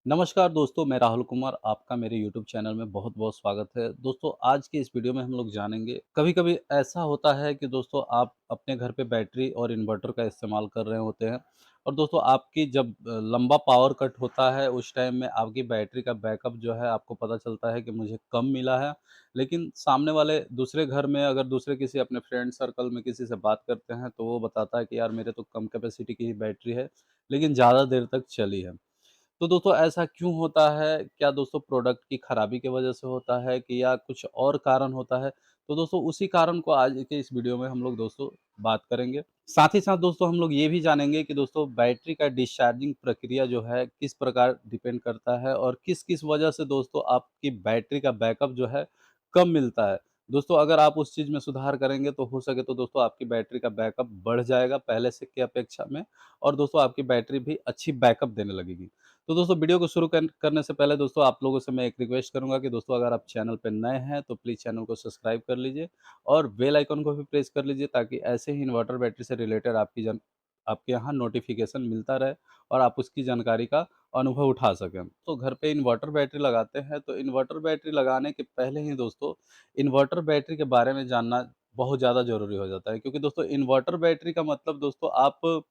नमस्कार दोस्तों, मैं राहुल कुमार, आपका मेरे यूट्यूब चैनल में बहुत-बहुत स्वागत है। दोस्तों, आज की इस वीडियो में हम लोग जानेंगे कभी-कभी ऐसा होता है कि दोस्तों आप अपने घर पे बैटरी और इन्वर्टर का इस्तेमाल कर रहे होते हैं और दोस्तों आपकी जब लंबा पावर कट होता है, उस टाइम में आपकी बैटरी का बैकअप जो है आपको पता चलता है कि मुझे कम मिला है। लेकिन सामने वाले दूसरे घर में अगर दूसरे किसी अपने फ्रेंड सर्कल में किसी से बात करते हैं, तो वो बताता है कि यार मेरे तो कम कैपेसिटी की ही बैटरी है, लेकिन ज़्यादा देर तक चली है। तो दोस्तों ऐसा क्यों होता है? क्या दोस्तों प्रोडक्ट की खराबी की वजह से होता है कि या कुछ और कारण होता है? तो दोस्तों उसी कारण को आज के इस वीडियो में हम लोग दोस्तों बात करेंगे। साथ ही साथ दोस्तों हम लोग ये भी जानेंगे कि दोस्तों बैटरी का डिस्चार्जिंग प्रक्रिया जो है किस प्रकार डिपेंड करता है और किस-किस वजह से दोस्तों आपकी बैटरी का बैकअप जो है कम मिलता है। दोस्तों अगर आप उस चीज़ में सुधार करेंगे तो हो सके तो दोस्तों आपकी बैटरी का बैकअप बढ़ जाएगा पहले से की अपेक्षा में और दोस्तों आपकी बैटरी भी अच्छी बैकअप देने लगेगी। तो दोस्तों वीडियो को शुरू करने से पहले दोस्तों आप लोगों से मैं एक रिक्वेस्ट करूंगा कि दोस्तों अगर आप चैनल पर नए हैं तो प्लीज़ चैनल को सब्सक्राइब कर लीजिए और बेल आइकन को भी प्रेस कर लीजिए ताकि ऐसे ही इन्वर्टर बैटरी से रिलेटेड आपके यहाँ नोटिफिकेशन मिलता रहे और आप उसकी जानकारी का अनुभव उठा सकें। तो घर पे इन्वर्टर बैटरी लगाते हैं तो इन्वर्टर बैटरी लगाने के पहले ही दोस्तों इन्वर्टर बैटरी के बारे में जानना बहुत ज़्यादा ज़रूरी हो जाता है क्योंकि दोस्तों इन्वर्टर बैटरी का मतलब दोस्तों आप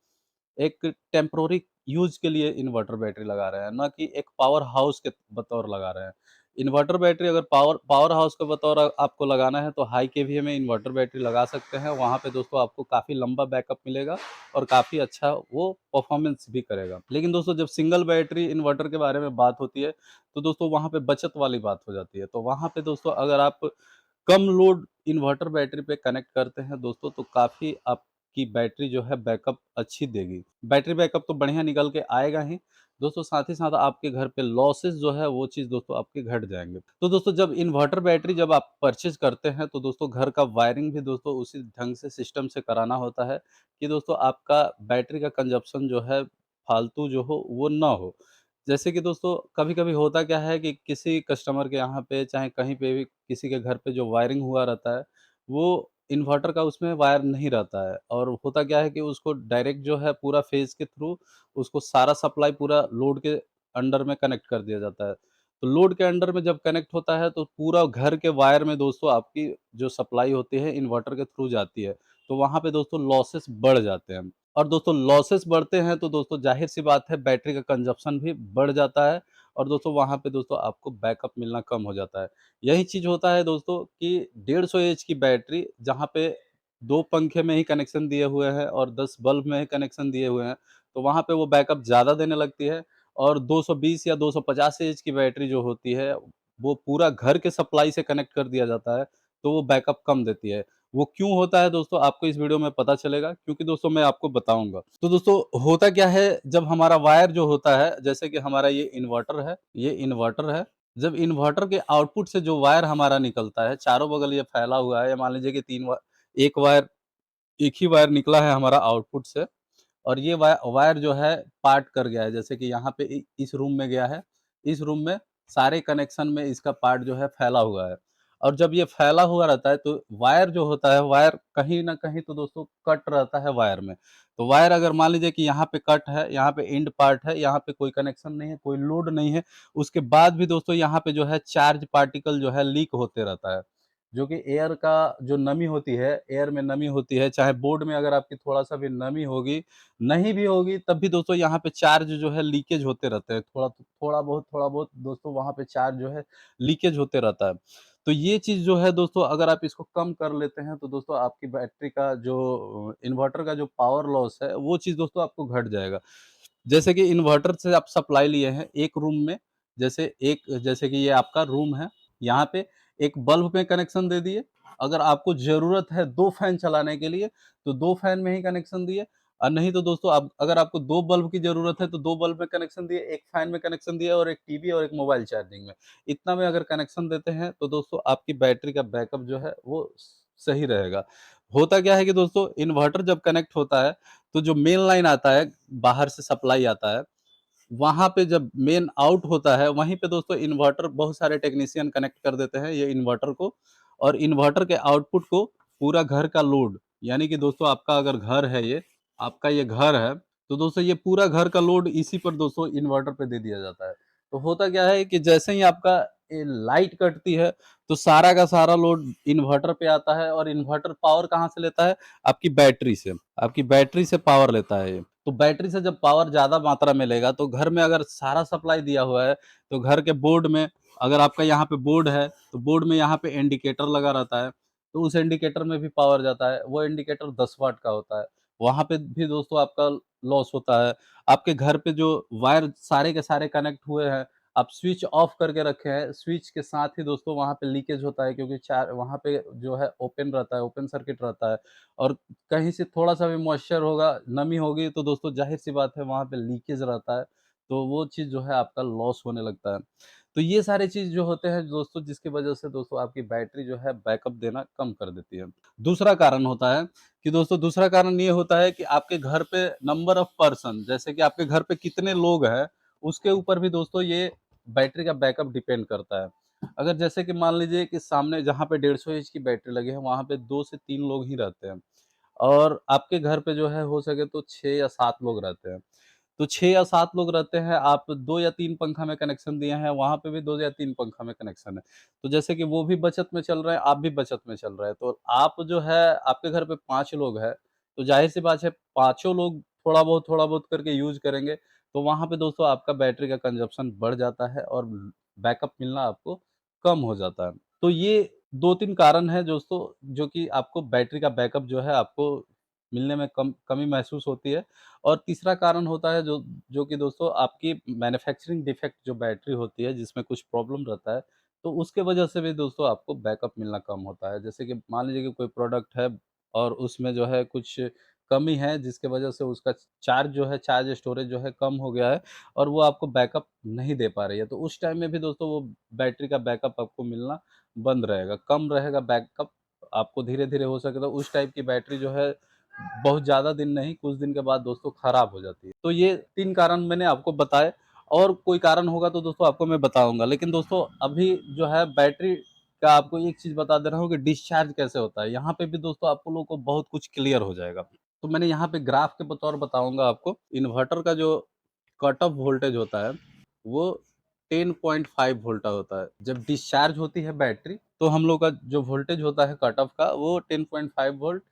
एक टेम्परेरी यूज़ के लिए इन्वर्टर बैटरी लगा रहे हैं, ना कि एक पावर हाउस के बतौर लगा रहे हैं। इन्वर्टर बैटरी अगर पावर पावर हाउस के बतौर आपको लगाना है तो हाई केवीए में इन्वर्टर बैटरी लगा सकते हैं। वहाँ पे दोस्तों आपको काफ़ी लंबा बैकअप मिलेगा और काफ़ी अच्छा वो परफ़ॉर्मेंस भी करेगा। लेकिन दोस्तों जब सिंगल बैटरी इन्वर्टर के बारे में बात होती है, तो दोस्तों वहाँ पे बचत वाली बात हो जाती है। तो वहाँ पे दोस्तों अगर आप कम लोड इन्वर्टर बैटरी पे कनेक्ट करते हैं दोस्तों तो काफ़ी आपकी बैटरी जो है बैकअप अच्छी देगी। बैटरी बैकअप तो बढ़िया निकल के आएगा ही, दोस्तों साथ ही साथ आपके घर पे लॉसेस जो है वो चीज़ दोस्तों आपके घट जाएँगे। तो दोस्तों जब इन्वर्टर बैटरी जब आप परचेज़ करते हैं तो दोस्तों घर का वायरिंग भी दोस्तों उसी ढंग से सिस्टम से कराना होता है कि दोस्तों आपका बैटरी का कंज़प्शन जो है फालतू जो हो वो ना हो। जैसे कि दोस्तों कभी-कभी होता क्या है कि किसी कस्टमर के यहाँ पे चाहे कहीं पे भी किसी के घर पे जो वायरिंग हुआ रहता है, वो इन्वर्टर का उसमें वायर नहीं रहता है और होता क्या है कि उसको डायरेक्ट जो है पूरा फेज़ के थ्रू उसको सारा सप्लाई पूरा लोड के अंडर में कनेक्ट कर दिया जाता है। तो लोड के अंडर में जब कनेक्ट होता है तो पूरा घर के वायर में दोस्तों आपकी जो सप्लाई होती है इन्वर्टर के थ्रू जाती है। तो वहाँ पे दोस्तों लॉसेस बढ़ जाते हैं। और दोस्तों लॉसेस बढ़ते हैं तो दोस्तों ज़ाहिर-सी बात है बैटरी का कंज़प्शन भी बढ़ जाता है और दोस्तों वहाँ पे दोस्तों आपको बैकअप मिलना कम हो जाता है। यही चीज़ होता है दोस्तों कि 150 एएच की बैटरी जहाँ पे 2 पंखे में ही कनेक्शन दिए हुए हैं और 10 बल्ब में ही कनेक्शन दिए हुए हैं, तो वहाँ पे वो बैकअप ज़्यादा देने लगती है और 220 या 250 एएच की बैटरी जो होती है, वो पूरा घर के सप्लाई से कनेक्ट कर दिया जाता है, तो वो बैकअप कम देती है। वो क्यों होता है दोस्तों आपको इस वीडियो में पता चलेगा क्योंकि दोस्तों मैं आपको बताऊँगा। तो दोस्तों होता क्या है जब हमारा वायर जो होता है जैसे कि हमारा ये इन्वर्टर है। जब इन्वर्टर के आउटपुट से जो वायर हमारा निकलता है, चारों बगल ये फैला हुआ है या मान लीजिए कि 3 वा 1 वायर एक ही वायर निकला है हमारा आउटपुट से और ये वायर जो है पार्ट कर गया है। जैसे कि यहाँ पे इस रूम में गया है, इस रूम में सारे कनेक्शन में इसका पार्ट जो है फैला हुआ है। और जब ये फैला हुआ रहता है तो वायर जो होता है, वायर कहीं न कहीं तो दोस्तों कट रहता है वायर में। तो वायर अगर मान लीजिए कि यहाँ पे कट है, यहाँ पे एंड पार्ट है, यहाँ पे कोई कनेक्शन नहीं है, कोई लोड नहीं है, उसके बाद भी दोस्तों यहाँ पे जो है चार्ज पार्टिकल जो है लीक होते रहता है। जो कि एयर का जो नमी होती है, एयर में नमी होती है, चाहे बोर्ड में अगर आपकी थोड़ा-सा भी नमी होगी, नहीं भी होगी तब भी दोस्तों यहाँ पे चार्ज जो है लीकेज होते रहते हैं। थोड़ा बहुत दोस्तों वहाँ पे चार्ज जो है लीकेज होते रहता है। तो ये चीज़ जो है दोस्तों अगर आप इसको कम कर लेते हैं तो दोस्तों आपकी बैटरी का जो इन्वर्टर का जो पावर लॉस है, वो चीज़ दोस्तों आपको घट जाएगा। जैसे कि इन्वर्टर से आप सप्लाई लिए हैं एक रूम में, जैसे कि ये आपका रूम है, यहाँ पे एक बल्ब में कनेक्शन दे दिए। अगर आपको ज़रूरत है 2 फैन चलाने के लिए, तो 2 फैन में ही कनेक्शन दिए और नहीं तो दोस्तों आप अगर आपको 2 बल्ब की ज़रूरत है, तो 2 बल्ब में कनेक्शन दिए, 1 फैन में कनेक्शन दिया और 1 टीवी और 1 मोबाइल चार्जिंग में। इतना में अगर कनेक्शन देते हैं, तो दोस्तों आपकी बैटरी का बैकअप जो है, वो सही रहेगा। होता क्या है कि दोस्तों इन्वर्टर जब कनेक्ट होता है, तो जो मेन लाइन आता है, बाहर से सप्लाई आता है, वहाँ पे जब मेन आउट होता है, वहीं पे दोस्तों इन्वर्टर बहुत सारे टेक्नीशियन कनेक्ट कर देते हैं ये इन्वर्टर को और इन्वर्टर के आउटपुट को पूरा घर का लोड यानी कि दोस्तों आपका अगर घर है ये, आपका ये घर है, तो दोस्तों ये पूरा घर का लोड इसी पर दोस्तों इन्वर्टर पे दे दिया जाता है। तो होता क्या है कि जैसे ही आपका ये लाइट कटती है, तो सारा का सारा लोड इन्वर्टर पे आता है और इन्वर्टर पावर कहाँ से लेता है? आपकी बैटरी से। आपकी बैटरी से पावर लेता है ये। तो बैटरी से जब पावर ज़्यादा मात्रा में लेगा, तो घर में अगर सारा सप्लाई दिया हुआ है, तो घर के बोर्ड में अगर आपका यहाँ पे बोर्ड है, तो बोर्ड में यहाँ पे इंडिकेटर लगा रहता है, तो उस इंडिकेटर में भी पावर जाता है। वो इंडिकेटर 10 वाट का होता है। वहाँ पे भी दोस्तों आपका लॉस होता है। आपके घर पे जो वायर सारे के सारे कनेक्ट हुए हैं, आप स्विच ऑफ करके रखे हैं, स्विच के साथ ही दोस्तों वहाँ पे लीकेज होता है, क्योंकि चार वहाँ पे जो है ओपन रहता है, ओपन सर्किट रहता है और कहीं से थोड़ा-सा भी मॉइस्चर होगा, नमी होगी तो दोस्तों ज़ाहिर-सी बात है वहाँ पे लीकेज रहता है, तो वो चीज़ जो है आपका लॉस होने लगता है। तो ये सारे चीज़ जो होते हैं दोस्तों, जिसकी वजह से दोस्तों आपकी बैटरी जो है बैकअप देना कम कर देती है। दूसरा कारण होता है कि दोस्तों, दूसरा कारण ये होता है कि आपके घर पे नंबर ऑफ पर्सन, जैसे कि आपके घर पे कितने लोग हैं, उसके ऊपर भी दोस्तों ये बैटरी का बैकअप डिपेंड करता है। अगर जैसे कि मान लीजिए कि सामने जहाँ पे 150 एच की बैटरी लगी है, वहाँ पे 2 से 3 लोग ही रहते हैं और आपके घर पे जो है हो सके तो 6 या 7 लोग रहते हैं। तो 6 या 7 लोग रहते हैं, आप 2 या 3 पंखा में कनेक्शन दिए हैं, वहाँ पे भी 2 या 3 पंखा में कनेक्शन है। तो जैसे कि वो भी बचत में चल रहे हैं, आप भी बचत में चल रहे हैं। तो आप जो है आपके घर पे 5 लोग हैं, तो ज़ाहिर-सी बात है पाँचों लोग थोड़ा बहुत करके यूज़ करेंगे, तो वहाँ पे दोस्तों आपका बैटरी का कंज़प्शन बढ़ जाता है और बैकअप मिलना आपको कम हो जाता है। तो ये 2-3 कारण हैं दोस्तों, जो कि आपको बैटरी का बैकअप जो है आपको मिलने में कमी महसूस होती है। और तीसरा कारण होता है जो कि दोस्तों आपकी मैन्युफैक्चरिंग डिफेक्ट जो बैटरी होती है, जिसमें कुछ प्रॉब्लम रहता है, तो उसके वजह से भी दोस्तों आपको बैकअप मिलना कम होता है। जैसे कि मान लीजिए कि कोई प्रोडक्ट है और उसमें जो है कुछ कमी है, जिसके वजह से उसका चार्ज जो है, चार्ज स्टोरेज जो है कम हो गया है और वो आपको बैकअप नहीं दे पा रही है। तो उस टाइम में भी दोस्तों वो बैटरी का बैकअप आपको मिलना बंद रहेगा, कम रहेगा बैकअप। आपको धीरे-धीरे हो सके तो उस टाइप की बैटरी जो है बहुत ज़्यादा दिन नहीं, कुछ दिन के बाद दोस्तों खराब हो जाती है। तो ये 3 कारण मैंने आपको बताए और कोई कारण होगा तो दोस्तों आपको मैं बताऊँगा। लेकिन दोस्तों अभी जो है बैटरी का आपको एक चीज़ बता दे रहा हूँ कि डिस्चार्ज कैसे होता है। यहाँ पे भी दोस्तों आप लोगों को बहुत कुछ क्लियर हो जाएगा। तो मैंने यहाँ पे ग्राफ के बतौर बताऊँगा आपको। इन्वर्टर का जो कट ऑफ वोल्टेज होता है, वो 10.5 वोल्ट का होता है। जब डिस्चार्ज होती है बैटरी, तो हम लोग का जो वोल्टेज होता है कट ऑफ का, वो 10.5 वोल्ट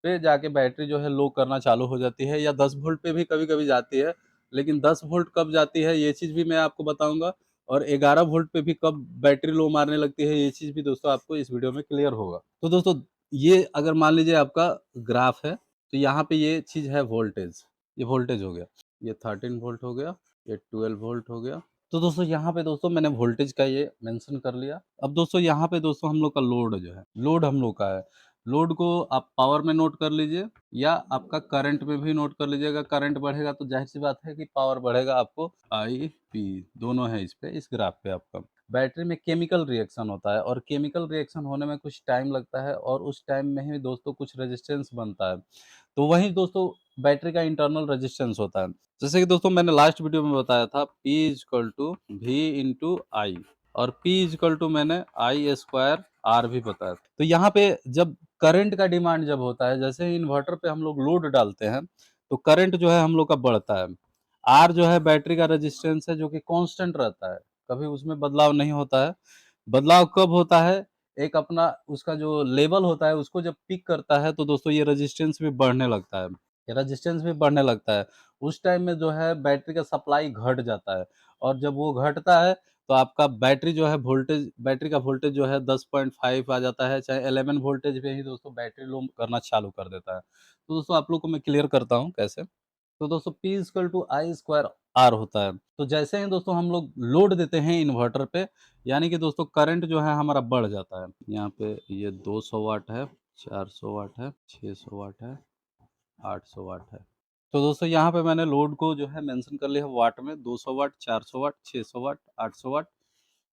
पे जाके बैटरी जो है लो करना चालू हो जाती है या 10 वोल्ट पे भी कभी-कभी जाती है। लेकिन 10 वोल्ट कब जाती है ये चीज़ भी मैं आपको बताऊँगा और 11 वोल्ट पे भी कब बैटरी लो मारने लगती है, ये चीज़ भी दोस्तों आपको इस वीडियो में क्लियर होगा। तो दोस्तों ये अगर मान लीजिए आपका ग्राफ है, तो यहाँ पे ये चीज़ है वोल्टेज, ये वोल्टेज हो गया। ये 13 वोल्ट हो गया, ये 12 वोल्ट हो गया। तो दोस्तों यहाँ पे दोस्तों मैंने वोल्टेज का ये मेंशन कर लिया। अब दोस्तों यहाँ पे दोस्तों हम लोग का लोड जो है, लोड हम लोग का है। लोड को आप पावर में नोट कर लीजिए या आपका करंट में भी नोट कर लीजिएगा। करंट बढ़ेगा तो ज़ाहिर-सी बात है कि पावर बढ़ेगा आपको। आई, पी दोनों है इस पे, इस ग्राफ पे आपका। बैटरी में केमिकल रिएक्शन होता है और केमिकल रिएक्शन होने में कुछ टाइम लगता है और उस टाइम में ही दोस्तों कुछ रेजिस्टेंस बनता है। तो वहीं दोस्तों बैटरी का इंटरनल रेजिस्टेंस होता है। जैसे कि दोस्तों मैंने लास्ट वीडियो में बताया था P is equal to V into I और P इज़ इक्वल टू मैंने आई स्क्वायर R भी बताया। तो यहाँ पे जब करंट का डिमांड जब होता है, जैसे ही इन्वर्टर पे हम लोग लोड डालते हैं, तो करंट जो है हम लोग का बढ़ता है। R जो है बैटरी का रेजिस्टेंस है जो कि कांस्टेंट रहता है, कभी उसमें बदलाव नहीं होता है। बदलाव कब होता है? एक अपना उसका जो लेवल होता है उसको जब पीक करता है तो दोस्तों ये रेजिस्टेंस भी बढ़ने लगता है। ये रेजिस्टेंस भी बढ़ने लगता है। उस टाइम में जो है बैटरी का सप्लाई घट जाता है और जब वो घटता है तो आपका बैटरी जो है वोल्टेज, बैटरी का वोल्टेज जो है 10.5 आ जाता है, चाहे 11 वोल्टेज पे ही दोस्तों बैटरी लो करना चालू कर देता है। तो दोस्तों आप लोग को मैं क्लियर करता हूँ कैसे। तो दोस्तों P equal to I square R होता है। तो जैसे ही दोस्तों हम लोग लोड देते हैं इन्वर्टर पे, यानी कि दोस्तों करंट जो है हमारा बढ़ जाता है। यहाँ पे ये 200 वाट है, 400 वाट है, 600 वाट है, 800 वाट है। तो दोस्तों यहाँ पे मैंने लोड को जो है मेंशन कर लिया है वाट में। 200 वाट, 400 वाट, 600 वाट, 800 वाट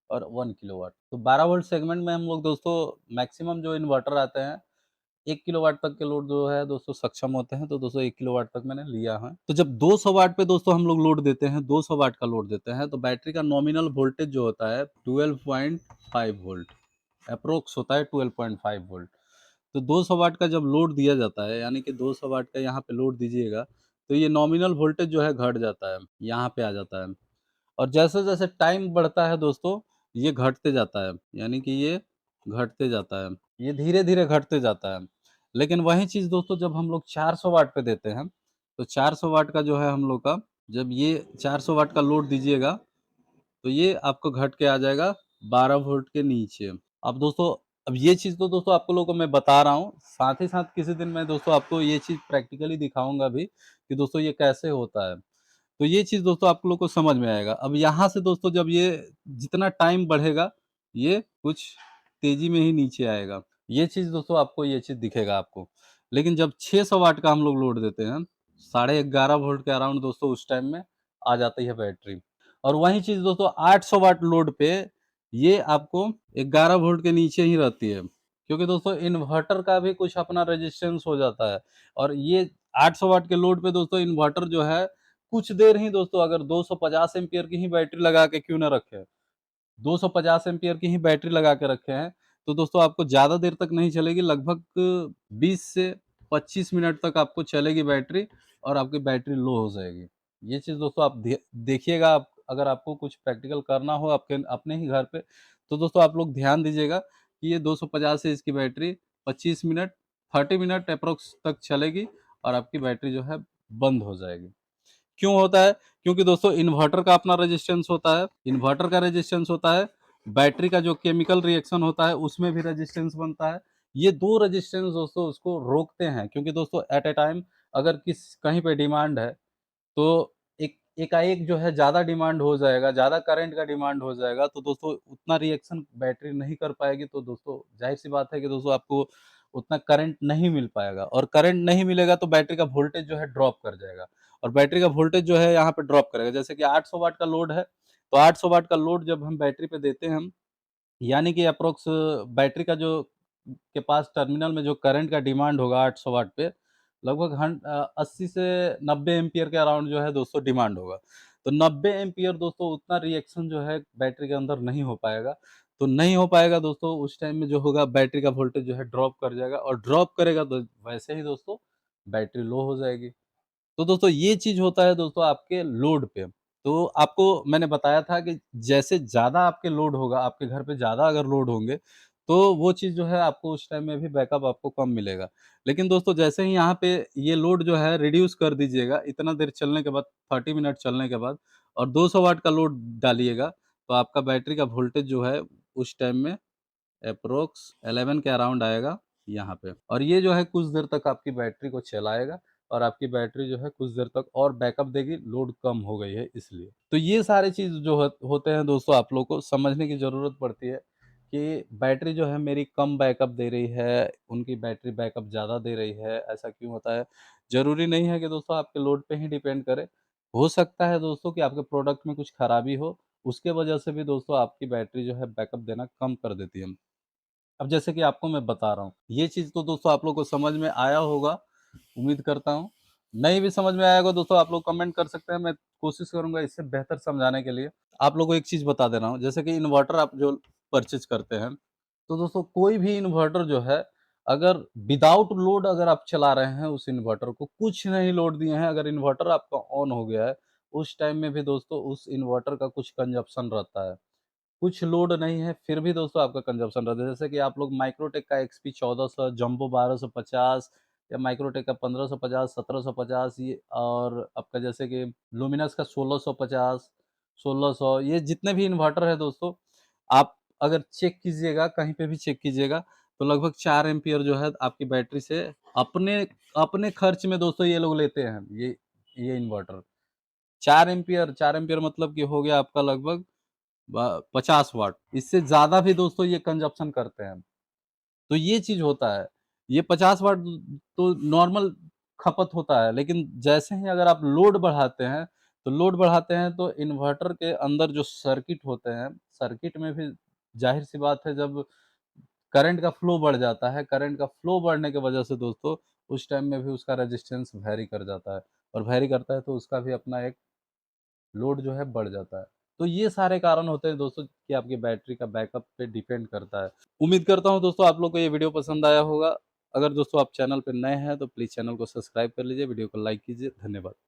और 1 किलोवाट। तो 12 वोल्ट सेगमेंट में हम लोग दोस्तों मैक्सिमम जो इन्वर्टर आते हैं 1 किलोवाट तक के लोड जो है दोस्तों सक्षम होते हैं, तो दोस्तों 1 किलोवाट तक मैंने लिया है। तो जब 200 वाट पे दोस्तों हम लोग लोड देते हैं, 200 वाट का लोड देते हैं, तो बैटरी का नॉमिनल वोल्टेज जो होता है 12.5 वोल्ट, एप्रोक्स होता है 12.5 वोल्ट। तो 200 वाट का जब लोड दिया जाता है, यानी कि 200 वाट का यहाँ पे लोड दीजिएगा, तो ये नॉमिनल वोल्टेज जो है घट जाता है, यहाँ पे आ जाता है। और जैसे-जैसे टाइम बढ़ता है दोस्तों, ये घटते जाता है, यानी कि ये घटते जाता है। ये धीरे-धीरे घटते जाता है। लेकिन वही चीज़ दोस्तों जब हम लोग 400 वाट पे देते हैं, तो 400 वाट का जो है हम लोग का, जब ये 400 वाट का लोड दीजिएगा, तो ये आपको घट के आ जाएगा 12 वोल्ट के नीचे। अब दोस्तों, अब ये चीज़ तो दोस्तों आपको लोगों को मैं बता रहा हूँ, साथ ही साथ किसी दिन मैं दोस्तों आपको ये चीज़ प्रैक्टिकली दिखाऊँगा भी कि दोस्तों ये कैसे होता है। तो ये चीज़ दोस्तों आप लोग को समझ में आएगा। अब यहाँ से दोस्तों जब ये जितना टाइम बढ़ेगा, ये कुछ तेज़ी में ही नीचे आएगा। ये चीज़ दोस्तों आपको ये चीज़ दिखेगा आपको। लेकिन जब 600 वाट का हम लोग लोड देते हैं, साढ़े 11 वोल्ट के अराउंड दोस्तों उस टाइम में आ जाती है बैटरी। और वही चीज़ दोस्तों 800 वाट लोड पे ये आपको 11 वोल्ट के नीचे ही रहती है। क्योंकि दोस्तों इन्वर्टर का भी कुछ अपना रेजिस्टेंस हो जाता है। और ये 800 वाट के लोड पे दोस्तों इन्वर्टर जो है, कुछ देर ही दोस्तों अगर 250 एम्पीयर की ही बैटरी लगा के क्यों ना रखें, 250 एम्पीयर की ही बैटरी लगा के रखे हैं, तो दोस्तों आपको ज़्यादा देर तक नहीं चलेगी, लगभग 20 से 25 मिनट तक आपको चलेगी बैटरी और आपकी बैटरी लो हो जाएगी। ये चीज़ दोस्तों आप देखिएगा, आप अगर आपको कुछ प्रैक्टिकल करना हो आपके अपने ही घर पे, तो दोस्तों आप लोग ध्यान दीजिएगा कि ये 250 से इसकी बैटरी 25 मिनट, 30 मिनट एप्रॉक्स तक चलेगी और आपकी बैटरी जो है बंद हो जाएगी। क्यों होता है? क्योंकि दोस्तों इन्वर्टर का अपना रेजिस्टेंस होता है, इन्वर्टर का रेजिस्टेंस होता है, बैटरी का जो केमिकल रिएक्शन होता है उसमें भी रेजिस्टेंस बनता है। ये 2 रेजिस्टेंस दोस्तों उसको रोकते हैं, क्योंकि दोस्तों एट अ टाइम अगर कहीं पे डिमांड है, तो एकाएक जो है ज़्यादा डिमांड हो जाएगा, ज़्यादा करंट का डिमांड हो जाएगा, तो दोस्तों उतना रिएक्शन बैटरी नहीं कर पाएगी, तो दोस्तों ज़ाहिर-सी बात है कि दोस्तों आपको उतना करंट नहीं मिल पाएगा और करंट नहीं मिलेगा तो बैटरी का वोल्टेज जो है ड्रॉप कर जाएगा और बैटरी का वोल्टेज जो है यहाँ पे ड्रॉप करेगा। जैसे कि 800 वाट का लोड है, तो 800 वाट का लोड जब हम बैटरी पे देते हैं हम, यानी कि एप्रॉक्स बैटरी का जो के पास टर्मिनल में जो करंट का डिमांड होगा 800 वाट पे, लगभग 80 से 90 एम्पीयर के अराउंड जो है दोस्तों डिमांड होगा। तो 90 एम्पीयर दोस्तों उतना रिएक्शन जो है बैटरी के अंदर नहीं हो पाएगा। तो नहीं हो पाएगा दोस्तों, उस टाइम में जो होगा बैटरी का वोल्टेज जो है ड्रॉप कर जाएगा और ड्रॉप करेगा तो वैसे ही दोस्तों बैटरी लो हो जाएगी। तो दोस्तों ये चीज़ होता है दोस्तों आपके लोड पे। तो आपको मैंने बताया था कि जैसे ज़्यादा आपके लोड होगा, आपके घर पे ज़्यादा अगर लोड होंगे, तो वो चीज़ जो है आपको उस टाइम में भी बैकअप आपको कम मिलेगा। लेकिन दोस्तों जैसे ही यहाँ पे ये लोड जो है रिड्यूस कर दीजिएगा, इतना देर चलने के बाद, 30 मिनट चलने के बाद, और 200 वाट का लोड डालिएगा, तो आपका बैटरी का वोल्टेज जो है उस टाइम में एप्रोक्स 11 के अराउंड आएगा यहाँ पे। और ये जो है कुछ देर तक आपकी बैटरी को चलाएगा और आपकी बैटरी जो है कुछ देर तक और बैकअप देगी, लोड कम हो गई है इसलिए। तो ये सारी चीज़ जो होते हैं दोस्तों, आप लोग को समझने की ज़रूरत पड़ती है कि बैटरी जो है मेरी कम बैकअप दे रही है, उनकी बैटरी बैकअप ज़्यादा दे रही है, ऐसा क्यों होता है? ज़रूरी नहीं है कि दोस्तों आपके लोड पे ही डिपेंड करे। हो सकता है दोस्तों कि आपके प्रोडक्ट में कुछ खराबी हो, उसके वजह से भी दोस्तों आपकी बैटरी जो है बैकअप देना कम कर देती है। अब जैसे कि आपको मैं बता रहा हूँ, ये चीज़ तो दोस्तों आप लोग को समझ में आया होगा, उम्मीद करता हूँ। नहीं भी समझ में आया होगा दोस्तों, आप लोग कमेंट कर सकते हैं, मैं कोशिश करूँगा इससे बेहतर समझाने के लिए। आप लोगों को एक चीज़ बता दे रहा हूँ, जैसे कि इन्वर्टर आप जो परचेज़ करते हैं, तो दोस्तों कोई भी इन्वर्टर जो है, अगर विदाउट लोड अगर आप चला रहे हैं उस इन्वर्टर को, कुछ नहीं लोड दिए हैं, अगर इन्वर्टर आपका ऑन हो गया है, उस टाइम में भी दोस्तों उस इन्वर्टर का कुछ कंज़प्शन रहता है। कुछ लोड नहीं है, फिर भी दोस्तों आपका कंज़म्पशन रहता है। जैसे कि आप लोग माइक्रोटेक का एक्सपी 1400, जंबो 1250 या माइक्रोटेक का 1550, 1750, ये और आपका जैसे कि लुमिनस का 1650, 1600, ये जितने भी इन्वर्टर है दोस्तों, आप अगर चेक कीजिएगा, कहीं पे भी चेक कीजिएगा, तो लगभग 4 एम्पीयर जो है आपकी बैटरी से अपने अपने खर्च में दोस्तों ये लोग लेते हैं, ये इन्वर्टर। 4 एम्पीयर मतलब कि हो गया आपका लगभग 50 वाट, इससे ज़्यादा भी दोस्तों ये कंज़प्शन करते हैं। तो ये चीज़ होता है। ये 50 वाट तो नॉर्मल खपत होता है, लेकिन जैसे ही अगर आप लोड बढ़ाते हैं तो इन्वर्टर के अंदर जो सर्किट होते हैं, सर्किट में भी ज़ाहिर-सी बात है, जब करंट का फ्लो बढ़ जाता है, करंट का फ्लो बढ़ने की वजह से दोस्तों उस टाइम में भी उसका रेजिस्टेंस वैरी कर जाता है और वैरी करता है तो उसका भी अपना एक लोड जो है बढ़ जाता है। तो ये सारे कारण होते हैं दोस्तों कि आपकी बैटरी का बैकअप पे डिपेंड करता है। उम्मीद करता हूँ दोस्तों आप लोग को ये वीडियो पसंद आया होगा। अगर दोस्तों आप चैनल पे नए हैं तो प्लीज़ चैनल को सब्सक्राइब कर लीजिए, वीडियो को लाइक कीजिए। धन्यवाद।